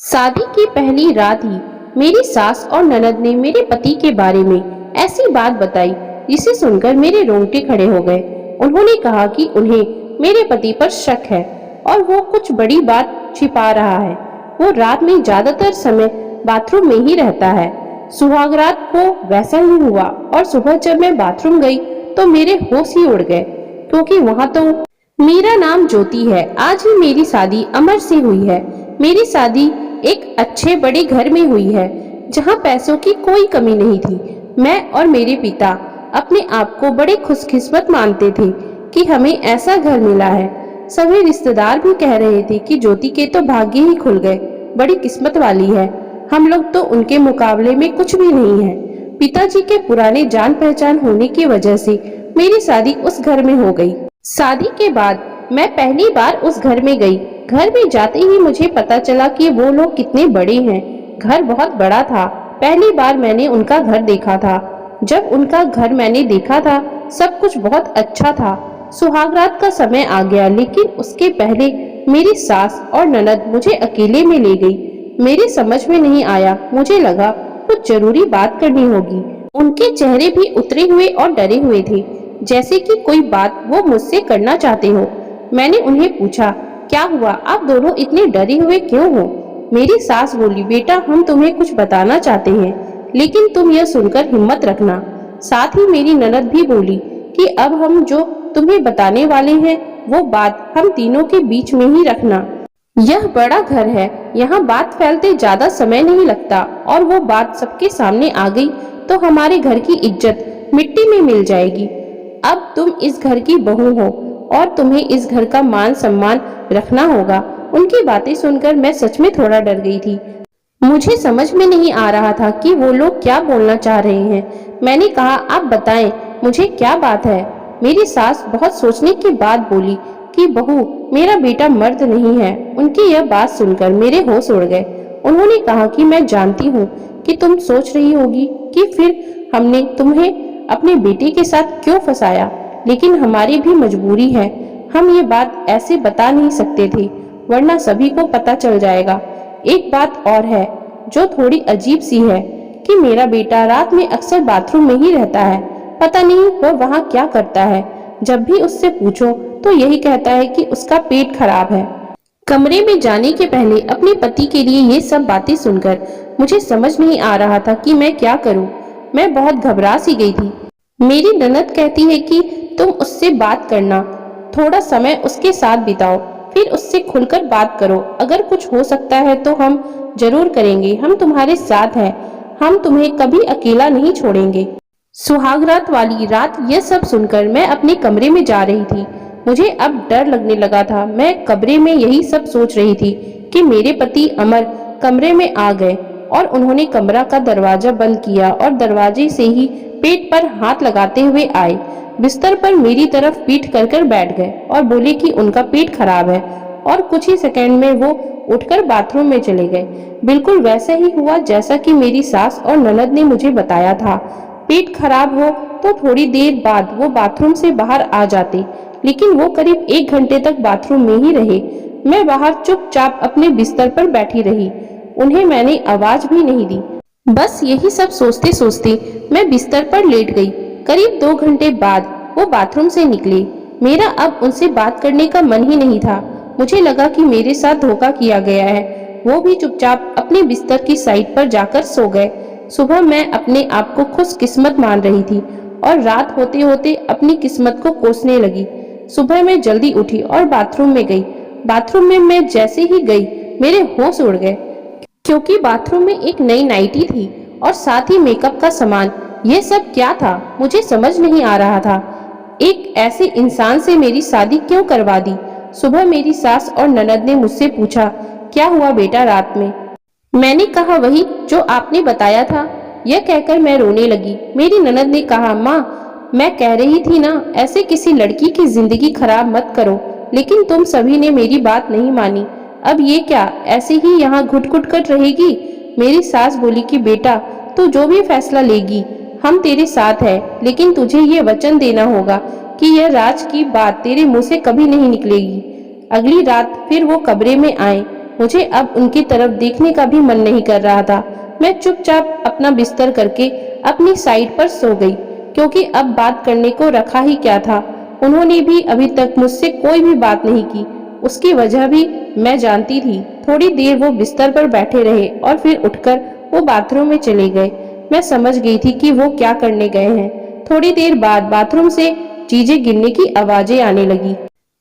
शादी की पहली रात ही मेरी सास और ननद ने मेरे पति के बारे में ऐसी बात बताई जिसे सुनकर मेरे रोंगटे खड़े हो गए। उन्होंने कहा कि उन्हें मेरे पति पर शक है और वो कुछ बड़ी बात छिपा रहा है। वो रात में ज्यादातर समय बाथरूम में ही रहता है। सुहागरात को वैसा ही हुआ और सुबह जब मैं बाथरूम गई तो मेरे होश ही उड़ गए, क्योंकि वहां तो मेरा नाम ज्योति है। आज ही मेरी शादी अमर से हुई है। मेरी शादी एक अच्छे बड़े घर में हुई है जहां पैसों की कोई कमी नहीं थी। मैं और मेरे पिता अपने आप को बड़े खुशकिस्मत मानते थे कि हमें ऐसा घर मिला है। सभी रिश्तेदार भी कह रहे थे कि ज्योति के तो भाग्य ही खुल गए, बड़ी किस्मत वाली है। हम लोग तो उनके मुकाबले में कुछ भी नहीं है। पिताजी के पुराने जान पहचान होने की वजह से मेरी शादी उस घर में हो गई। शादी के बाद मैं पहली बार उस घर में गई। घर में जाते ही मुझे पता चला कि वो लोग कितने बड़े हैं। घर बहुत बड़ा था। पहली बार मैंने उनका घर देखा था। जब उनका घर मैंने देखा था, सब कुछ बहुत अच्छा था। सुहागरात का समय आ गया, लेकिन उसके पहले मेरी सास और ननद मुझे अकेले में ले गई। मेरे समझ में नहीं आया। मुझे लगा कुछ जरूरी बात करनी होगी। उनके चेहरे भी उतरे हुए और डरे हुए थे, जैसे कि कोई बात वो मुझसे करना चाहते हो। मैंने उन्हें पूछा, क्या हुआ, आप दोनों इतने डरे हुए क्यों हो? मेरी सास बोली, बेटा हम तुम्हें कुछ बताना चाहते हैं, लेकिन तुम यह सुनकर हिम्मत रखना। साथ ही मेरी ननद भी बोली कि अब हम जो तुम्हें बताने वाले हैं वो बात हम तीनों के बीच में ही रखना। यह बड़ा घर है, यहाँ बात फैलते ज्यादा समय नहीं लगता, और वो बात सबके सामने आ गई तो हमारे घर की इज्जत मिट्टी में मिल जाएगी। अब तुम इस घर की बहू हो और तुम्हें इस घर का मान सम्मान रखना होगा। उनकी बातें सुनकर मैं सच में थोड़ा डर गई थी। मुझे समझ में नहीं आ रहा था कि वो लोग क्या बोलना चाह रहे हैं। मैंने कहा, आप बताएं, मुझे क्या बात है? मेरी सास बहुत सोचने के बाद बोली कि बहू, मेरा बेटा मर्द नहीं है। उनकी यह बात सुनकर मेरे होश उड़ गए। उन्होंने कहा कि मैं जानती हूँ कि तुम सोच रही होगी कि फिर हमने तुम्हें अपने बेटे के साथ क्यों फंसाया, लेकिन हमारी भी मजबूरी है। हम ये बात ऐसे बता नहीं सकते थे, वरना सभी को पता चल जाएगा। एक बात और है जो थोड़ी अजीब सी है कि मेरा बेटा रात में अक्सर बाथरूम में ही रहता है। पता नहीं वह वहाँ क्या करता है। जब भी उससे पूछो तो यही कहता है कि उसका पेट खराब है। कमरे में जाने के पहले अपने पति के लिए ये सब बातें सुनकर मुझे समझ नहीं आ रहा था कि मैं क्या करूं। मैं बहुत घबरा सी गई थी। मेरी ननद कहती है कि तुम उससे बात करना, थोड़ा समय उसके साथ बिताओ, फिर उससे खुलकर बात करो। अगर कुछ हो सकता है तो हम जरूर करेंगे। हम तुम्हारे साथ हैं। हम तुम्हें कभी अकेला नहीं छोड़ेंगे। सुहागरात वाली रात यह सब सुनकर मैं अपने कमरे में जा रही थी। मुझे अब डर लगने लगा था। मैं कमरे में यही सब सोच रही थी कि मेरे पति अमर कमरे में आ गए और उन्होंने कमरा का दरवाजा बंद किया और दरवाजे से ही पेट पर हाथ लगाते हुए आए। बिस्तर पर मेरी तरफ पीठ कर बैठ गए और बोले कि उनका पेट खराब है, और कुछ ही सेकंड में वो उठकर बाथरूम में चले गए। बिल्कुल वैसा ही हुआ जैसा कि मेरी सास और ननद ने मुझे बताया था। पेट खराब हो तो थोड़ी देर बाद वो बाथरूम से बाहर आ जाते, लेकिन वो करीब 1 घंटे तक बाथरूम में ही रहे। मैं बाहर चुपचाप अपने बिस्तर पर बैठी रही। उन्हें मैंने आवाज भी नहीं दी। बस यही सब सोचते सोचते मैं बिस्तर पर लेट गई। करीब 2 घंटे बाद वो बाथरूम से निकले। मेरा अब उनसे बात करने का मन ही नहीं था। मुझे लगा कि मेरे साथ धोखा किया गया है। वो भी चुपचाप अपने बिस्तर की साइड पर जाकर सो गए। सुबह मैं अपने आप को खुशकिस्मत मान रही थी और रात होते होते अपनी किस्मत को कोसने लगी। सुबह मैं जल्दी उठी और बाथरूम में गई। बाथरूम में मैं जैसे ही गई मेरे होश उड़ गए, क्योंकि बाथरूम में एक नई नाइटी थी और साथ ही मेकअप का सामान। ये सब क्या था, मुझे समझ नहीं आ रहा था। एक ऐसे इंसान से मेरी शादी क्यों करवा दी? सुबह मेरी सास और ननद ने मुझसे पूछा, क्या हुआ बेटा रात में? मैंने कहा, वही जो आपने बताया था। यह कहकर मैं रोने लगी। मेरी ननद ने कहा, माँ मैं कह रही थी ना, ऐसे किसी लड़की की जिंदगी खराब मत करो, लेकिन तुम सभी ने मेरी बात नहीं मानी। अब ये क्या, ऐसे ही यहाँ घुट घुट कर रहेगी? मेरी सास बोली कि बेटा तू जो भी फैसला लेगी हम तेरे साथ है, लेकिन तुझे ये वचन देना होगा कि यह राज की बात तेरे मुंह से कभी नहीं निकलेगी। अगली रात फिर वो कमरे में आए। मुझे अब उनकी तरफ देखने का भी मन नहीं कर रहा था। मैं चुपचाप अपना बिस्तर करके अपनी साइड पर सो गई, क्योंकि अब बात करने को रखा ही क्या था। उन्होंने भी अभी तक मुझसे कोई भी बात नहीं की। उसकी वजह भी मैं जानती थी। थोड़ी देर वो बिस्तर पर बैठे रहे और फिर उठकर वो बाथरूम में चले गए। मैं समझ गई थी कि वो क्या करने गए हैं। थोड़ी देर बाद बाथरूम से चीजें गिरने की आवाजें आने लगी,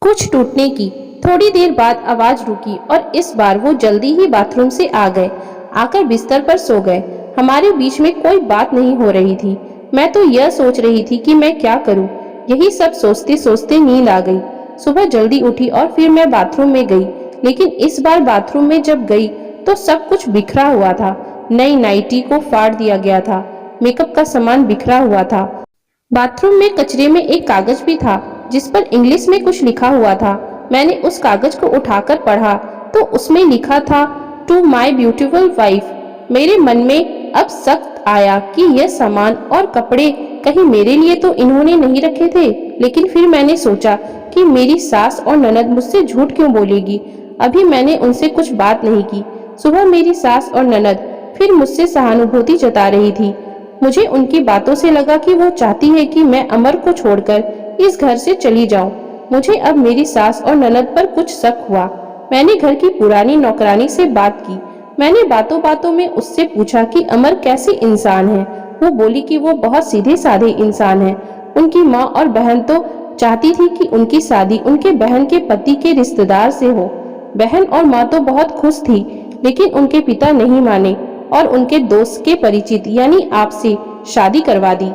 कुछ टूटने की। थोड़ी देर बाद आवाज रुकी और इस बार वो जल्दी ही बाथरूम से आ गए। आकर बिस्तर पर सो गए। हमारे बीच में कोई बात नहीं हो रही थी। मैं तो यह सोच रही थी कि मैं क्या करूं। यही सब सोचते सोचते नींद आ गई। सुबह जल्दी उठी और फिर मैं बाथरूम में गई। लेकिन इस बार बाथरूम में जब गई तो सब कुछ बिखरा हुआ था। नई नाइटी को फाड़ दिया गया था। मेकअप का सामान बिखरा हुआ था। बाथरूम में कचरे में एक कागज भी था जिस पर इंग्लिश में कुछ लिखा हुआ था। मैंने उस कागज को उठाकर पढ़ा तो उसमें लिखा था, टू माई ब्यूटीफुल वाइफ। मेरे मन में अब शक आया कि यह सामान और कपड़े कहीं मेरे लिए तो इन्होंने नहीं रखे थे। लेकिन फिर मैंने सोचा कि मेरी सास और ननद मुझसे झूठ क्यों बोलेगी। अभी मैंने उनसे कुछ बात नहीं की। सुबह मेरी सास और ननद फिर मुझसे सहानुभूति जता रही थी। मुझे उनकी बातों से लगा कि वो चाहती है कि मैं अमर को छोड़कर इस घर से चली जाऊं। मुझे अब मेरी सास और ननद पर कुछ शक हुआ। मैंने घर की पुरानी नौकरानी से बात की। मैंने बातों बातों में उससे पूछा कि अमर कैसी इंसान है। वो बोली कि वो बहुत सीधे साधे इंसान है। उनकी माँ और बहन तो चाहती थी कि उनकी शादी उनके बहन के पति के रिश्तेदार से हो। बहन और माँ तो बहुत खुश थी, लेकिन उनके पिता नहीं माने और उनके दोस्त के परिचित यानी आपसे शादी करवा दी।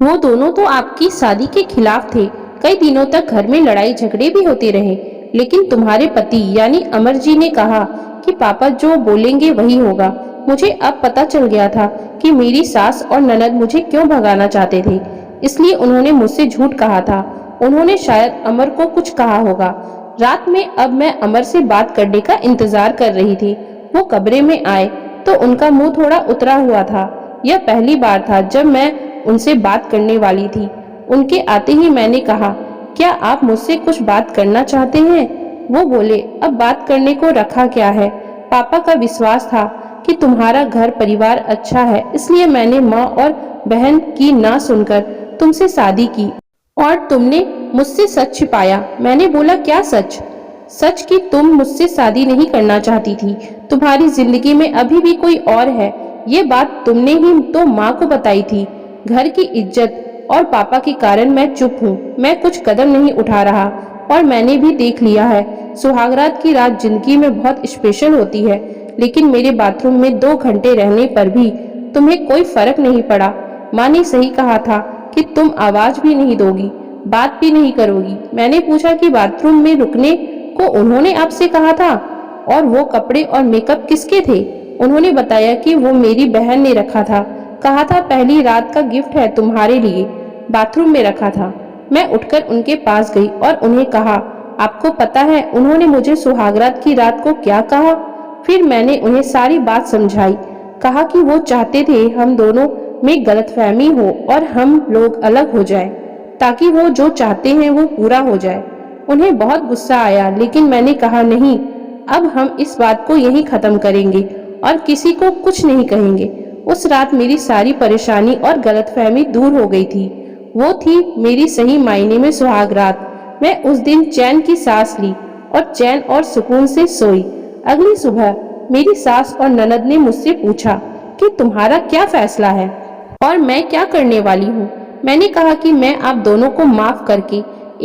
वो दोनों तो आपकी शादी के खिलाफ थे। कई दिनों तक घर में लड़ाई झगड़े भी होते रहे, लेकिन तुम्हारे पति यानी अमर जी ने कहा कि पापा जो बोलेंगे वही होगा। मुझे अब पता चल गया था कि मेरी सास और ननद मुझे क्यों भगाना चाहते थे। इसलिए उन्होंने मुझसे झूठ कहा था। उन्होंने शायद अमर को कुछ कहा होगा। रात में अब मैं अमर से बात करने का इंतजार कर रही थी। वो कमरे में आए तो उनका मुंह थोड़ा उतरा हुआ था। यह पहली बार था जब मैं उनसे बात करने वाली थी। उनके आते ही मैंने कहा, क्या आप मुझसे कुछ बात करना चाहते हैं? वो बोले, अब बात करने को रखा क्या है। पापा का विश्वास था कि तुम्हारा घर परिवार अच्छा है, इसलिए मैंने माँ और बहन की ना सुनकर तुमसे शादी की और तुमने मुझसे सच छिपाया। मैंने बोला, क्या सच? सच कि तुम मुझसे शादी नहीं करना चाहती थी। तुम्हारी जिंदगी में अभी भी कोई और है। ये बात तुमने ही तो माँ को बताई थी। घर की इज्जत और पापा के कारण मैं चुप हूँ। मैं कुछ कदम नहीं उठा रहा और मैंने भी देख लिया है। सुहागरात की रात जिंदगी में बहुत स्पेशल होती है, लेकिन मेरे बाथरूम में 2 घंटे रहने पर भी तुम्हें कोई फर्क नहीं पड़ा। माँ ने सही कहा था कि तुम आवाज भी नहीं दोगी, बात भी नहीं करोगी। मैंने पूछा कि बाथरूम में रुकने को उन्होंने आपसे कहा था और वो कपड़े और मेकअप किसके थे? उन्होंने बताया कि वो मेरी बहन ने रखा था। कहा था पहली रात का गिफ्ट है तुम्हारे लिए, बाथरूम में रखा था। मैं उठकर उनके पास गई और उन्हें कहा, आपको पता है उन्होंने मुझे सुहागरात की रात को क्या कहा? फिर मैंने उन्हें सारी बात समझाई। कहा कि वो चाहते थे हम दोनों में गलतफहमी हो और हम लोग अलग हो जाएं, ताकि वो जो चाहते हैं वो पूरा हो जाए। उन्हें बहुत गुस्सा आया, लेकिन मैंने कहा नहीं, अब हम इस बात को यहीं खत्म करेंगे और किसी को कुछ नहीं कहेंगे। उस रात मेरी सारी परेशानी और गलतफहमी दूर हो गई थी। वो थी मेरी सही मायने में सुहाग रात। मैं उस दिन चैन की सांस ली और चैन और सुकून से सोई। अगली सुबह मेरी सास और ननद ने मुझसे पूछा कि तुम्हारा क्या फैसला है और मैं क्या करने वाली हूँ। मैंने कहा कि मैं आप दोनों को माफ करके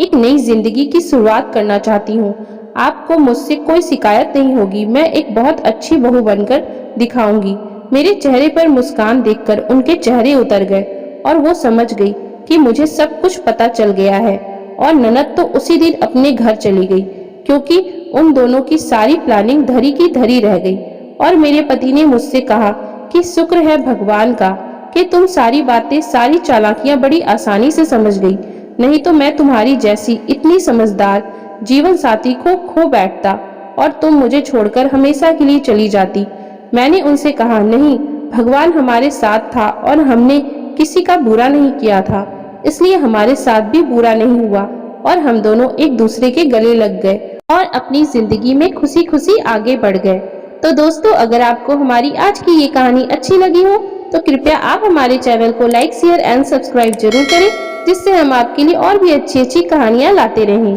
एक नई जिंदगी की शुरुआत करना चाहती हूँ। आपको मुझसे कोई शिकायत नहीं होगी। मैं एक बहुत अच्छी बहू बनकर दिखाऊंगी। मेरे चेहरे पर मुस्कान देखकर उनके चेहरे उतर गए और वो समझ गई कि मुझे सब कुछ पता चल गया है। और ननद तो उसी दिन अपने घर चली गई, क्योंकि उन दोनों की सारी प्लानिंग धरी की धरी रह गई। और मेरे पति ने मुझसे कहा कि शुक्र है भगवान का कि तुम सारी बातें, सारी चालाकियां बड़ी आसानी से समझ गई, नहीं तो मैं तुम्हारी जैसी इतनी समझदार जीवन साथी को खो बैठता और तुम मुझे छोड़कर हमेशा के लिए चली जाती। मैंने उनसे कहा, नहीं, भगवान हमारे साथ था और हमने किसी का बुरा नहीं किया था, इसलिए हमारे साथ भी बुरा नहीं हुआ और हम दोनों एक दूसरे के गले लग गए और अपनी जिंदगी में खुशी खुशी आगे बढ़ गए। तो दोस्तों, अगर आपको हमारी आज की ये कहानी अच्छी लगी हो तो कृपया आप हमारे चैनल को लाइक, शेयर एंड सब्सक्राइब जरूर करें, जिससे हम आपके लिए और भी अच्छी अच्छी कहानियां लाते रहें।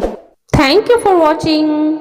Thank you for watching.